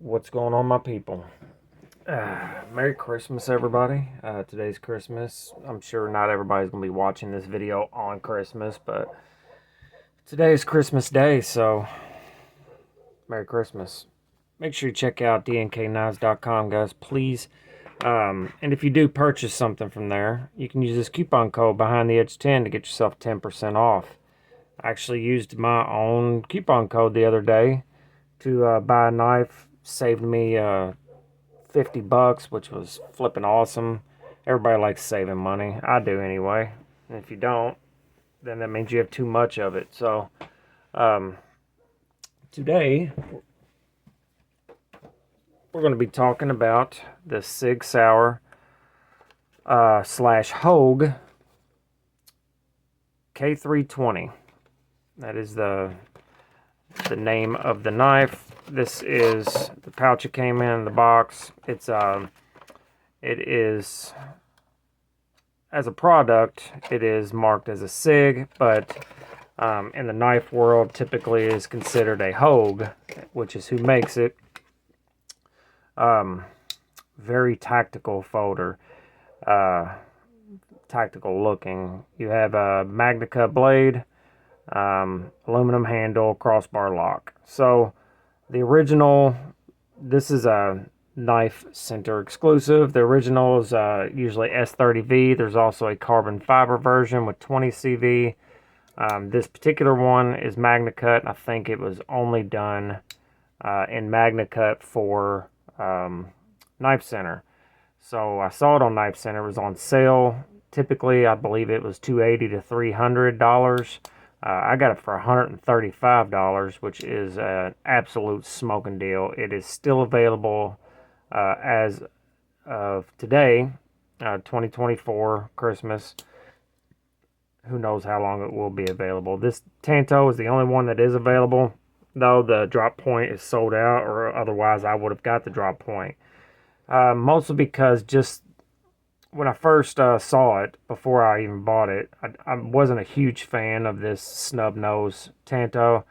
What's going on, my people? Merry Christmas, everybody. Today's Christmas. I'm sure not everybody's going to be watching this video on Christmas, but today's Christmas Day, so Merry Christmas. Make sure you check out DNKKnives.com, guys, please. And if you do purchase something from there, you can use this coupon code behind the edge 10 to get yourself 10% off. I actually used my own coupon code the other day to buy a knife. Saved me 50 bucks, which was flipping awesome. Everybody likes saving money. I do anyway. And if you don't, then that means you have too much of it. So today we're going to be talking about the Sig Sauer slash Hogue K320. That is the name of the knife. This is the pouch it came in the box. It is, as a product, it is marked as a Sig, but in the knife world typically is considered a Hogue, which is who makes it. Very tactical folder, tactical looking. You have a Magna Cut blade, aluminum handle, crossbar lock. So the original, this is a knife center exclusive. The original is usually S30V. There's also a carbon fiber version with 20 CV. This particular one is Magna Cut. I think it was only done in Magna Cut for Knife Center. So I saw it on Knife Center. It was on sale. Typically, I believe it was $280 to $300. I got it for $135, which is an absolute smoking deal. It is still available as of today, 2024, Christmas. Who knows how long it will be available. This Tanto is the only one that is available, though the drop point is sold out, or otherwise I would have got the drop point. Mostly because just when I first saw it, before I even bought it, I wasn't a huge fan of this snub nose Tanto.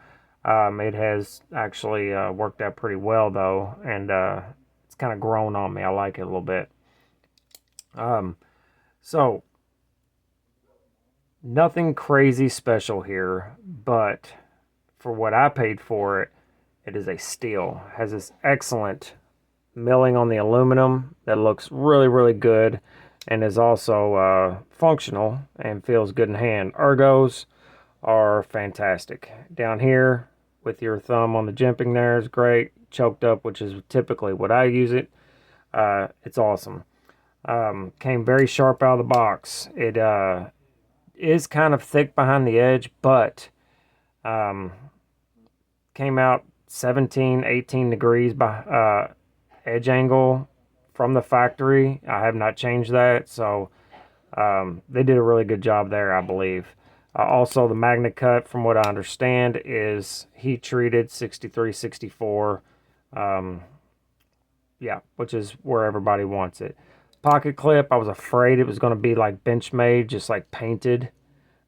It has actually worked out pretty well, though, and it's kind of grown on me. I like it a little bit. So, nothing crazy special here, but for what I paid for it, it is a steal. It has this excellent milling on the aluminum that looks really, really good, and is also functional and feels good in hand. Ergos are fantastic. Down here with your thumb on the jimping there is great. Choked up, which is typically what I use it. It's awesome. Came very sharp out of the box. It is kind of thick behind the edge, but came out 17, 18 degrees by edge angle from the factory. I have not changed that, so they did a really good job there, I believe. Also, the Magna Cut, from what I understand, is heat treated 63, 64. Yeah, which is where everybody wants it. Pocket clip, I was afraid it was going to be like Benchmade, just like painted,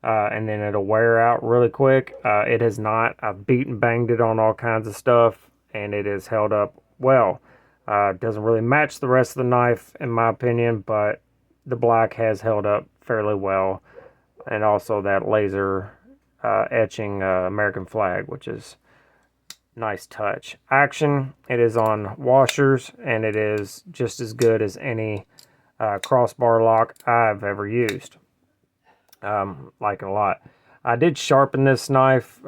and then it'll wear out really quick. It has not. I've beat and banged it on all kinds of stuff, and it has held up well. Doesn't really match the rest of the knife, in my opinion, but the black has held up fairly well. And also that laser etching American flag, which is nice touch. Action, it is on washers, and it is just as good as any crossbar lock I've ever used. Like it a lot. I did sharpen this knife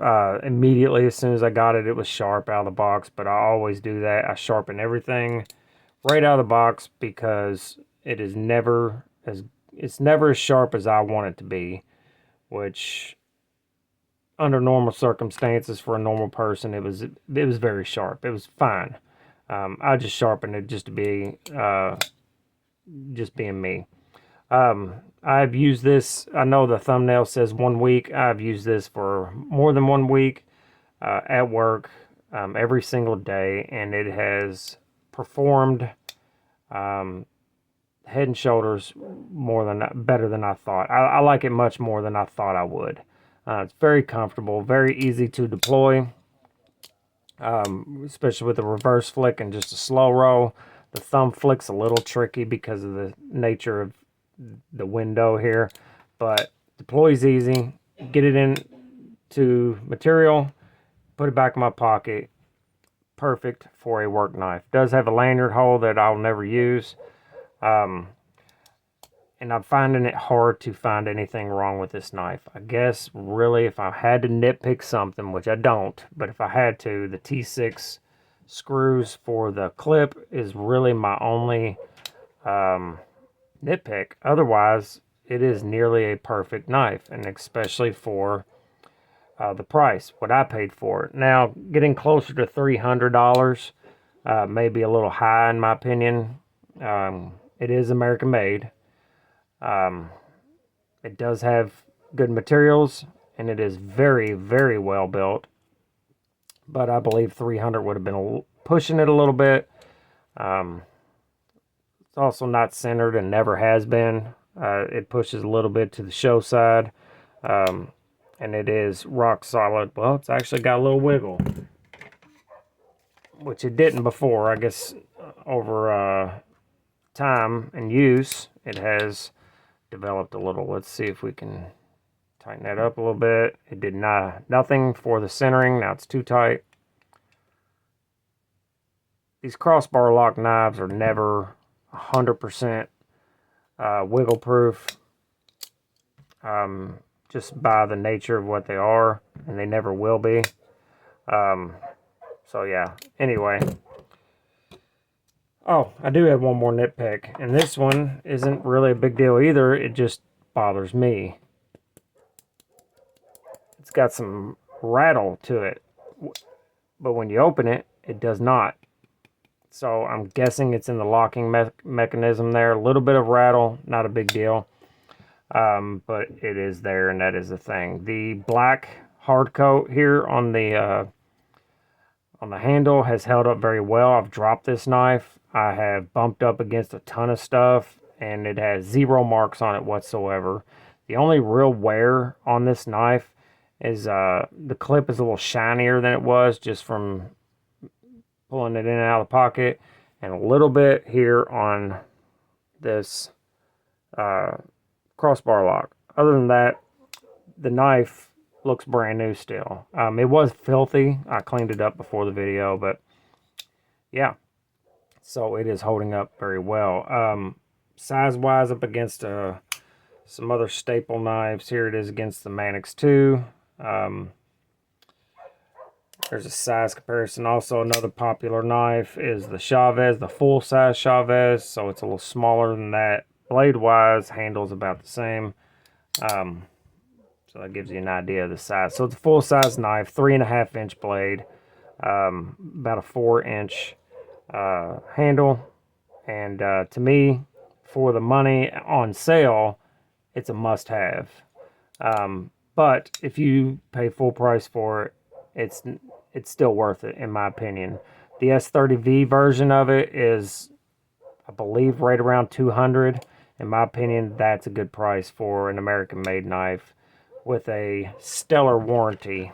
immediately as soon as I got it. It was sharp out of the box, but I always do that. I sharpen everything right out of the box because it is never as sharp as I want it to be, which under normal circumstances for a normal person, it was very sharp. It was fine. I just sharpened it just to be just being me. I've used this, I know the thumbnail says 1 week. I've used this for more than 1 week at work every single day, and it has performed head and shoulders better than I thought. I like it much more than I thought I would. It's very comfortable, very easy to deploy. especially with the reverse flick and just a slow roll. The thumb flick's a little tricky because of the nature of the window here, but deploys easy. Get it into material, put it back in my pocket. Perfect for a work knife. Does have a lanyard hole that I'll never use. And I'm finding it hard to find anything wrong with this knife. I guess really if I had to nitpick something, which I don't, but if I had to, the T6 screws for the clip is really my only nitpick. Otherwise, it is nearly a perfect knife, and especially for the price, what I paid for it. Now, getting closer to $300 may be a little high in my opinion. It is American made. It does have good materials, and it is very, very well built. But I believe 300 would have been pushing it a little bit. It's also not centered and never has been. It pushes a little bit to the show side. And it is rock solid. Well, it's actually got a little wiggle, which it didn't before. I guess over time and use, it has developed a little. Let's see if we can tighten that up a little bit. It did nothing for the centering. Now it's too tight. These crossbar lock knives are never 100% wiggle proof. Just by the nature of what they are, and they never will be. So yeah, anyway. Oh, I do have one more nitpick, and this one isn't really a big deal either. It just bothers me. It's got some rattle to it, but when you open it, it does not. So I'm guessing it's in the locking mechanism there. A little bit of rattle, not a big deal. But it is there, and that is the thing. The black hard coat here on the handle has held up very well. I've dropped this knife. I have bumped up against a ton of stuff, and it has 0 marks on it whatsoever. The only real wear on this knife is the clip is a little shinier than it was just from pulling it in and out of the pocket, and a little bit here on this crossbar lock. Other than that, the knife looks brand new still. It was filthy. I cleaned it up before the video, but yeah. So it is holding up very well. Size-wise, up against some other staple knives. Here it is against the Manix 2. There's a size comparison. Also, another popular knife is the Chavez, the full-size Chavez. So it's a little smaller than that. Blade-wise, handle's about the same. So that gives you an idea of the size. So it's a full-size knife, 3.5-inch blade, about a 4-inch handle. And to me, for the money on sale, it's a must-have. But if you pay full price for it, it's still worth it, in my opinion. The S30V version of it is, I believe, right around $200. In my opinion, that's a good price for an American-made knife with a stellar warranty.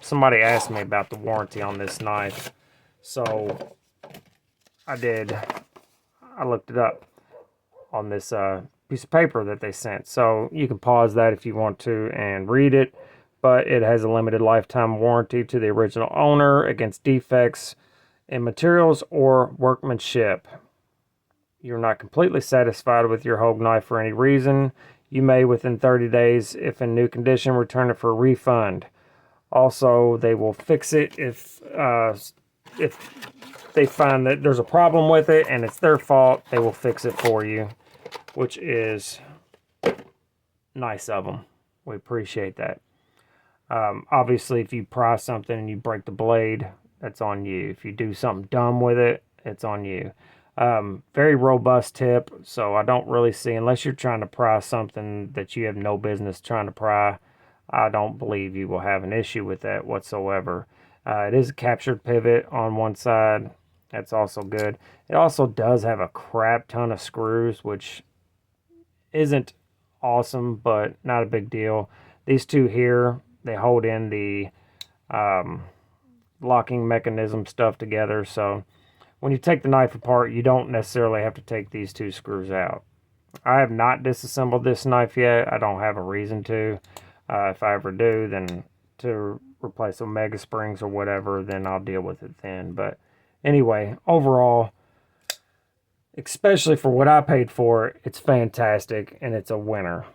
Somebody asked me about the warranty on this knife, so I did. I looked it up on this piece of paper that they sent. So you can pause that if you want to and read it, but it has a limited lifetime warranty to the original owner against defects in materials or workmanship. You're not completely satisfied with your Hogue knife for any reason, you may, within 30 days, if in new condition, return it for a refund. Also, they will fix it if they find that there's a problem with it and it's their fault. They will fix it for you, which is nice of them. We appreciate that. Obviously, if you pry something and you break the blade, that's on you. If you do something dumb with it, it's on you. Very robust tip, so I don't really see, unless you're trying to pry something that you have no business trying to pry, I don't believe you will have an issue with that whatsoever. It is a captured pivot on one side. That's also good. It also does have a crap ton of screws, which isn't awesome, but not a big deal. These two here, they hold in the locking mechanism stuff together. So when you take the knife apart, you don't necessarily have to take these 2 screws out. I have not disassembled this knife yet. I don't have a reason to. If I ever do, then to replace Omega springs or whatever, then I'll deal with it then. But anyway, overall, especially for what I paid for it, it's fantastic and it's a winner.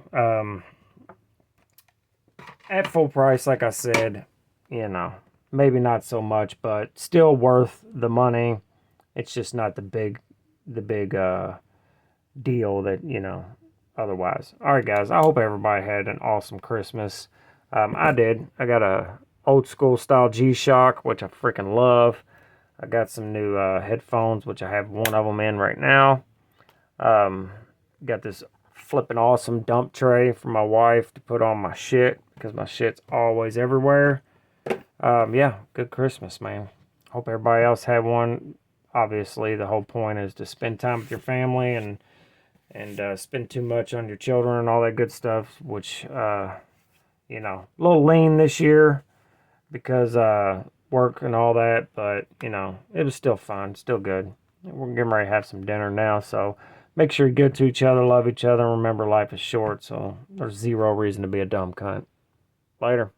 At full price, like I said, you know, maybe not so much, but still worth the money. It's just not the big deal that, you know, otherwise. All right, guys, I hope everybody had an awesome Christmas. I did. I got a old school style G-Shock, which I freaking love. I got some new headphones, which I have one of them in right now. Got this flipping awesome dump tray for my wife to put on my shit, because my shit's always everywhere. Yeah, good Christmas, man. Hope everybody else had one. Obviously, the whole point is to spend time with your family and spend too much on your children and all that good stuff, which, you know, a little lean this year because work and all that, but, you know, it was still fun, still good. We're getting ready to have some dinner now, so make sure you're good to each other, love each other, and remember life is short, so there's zero reason to be a dumb cunt. Later.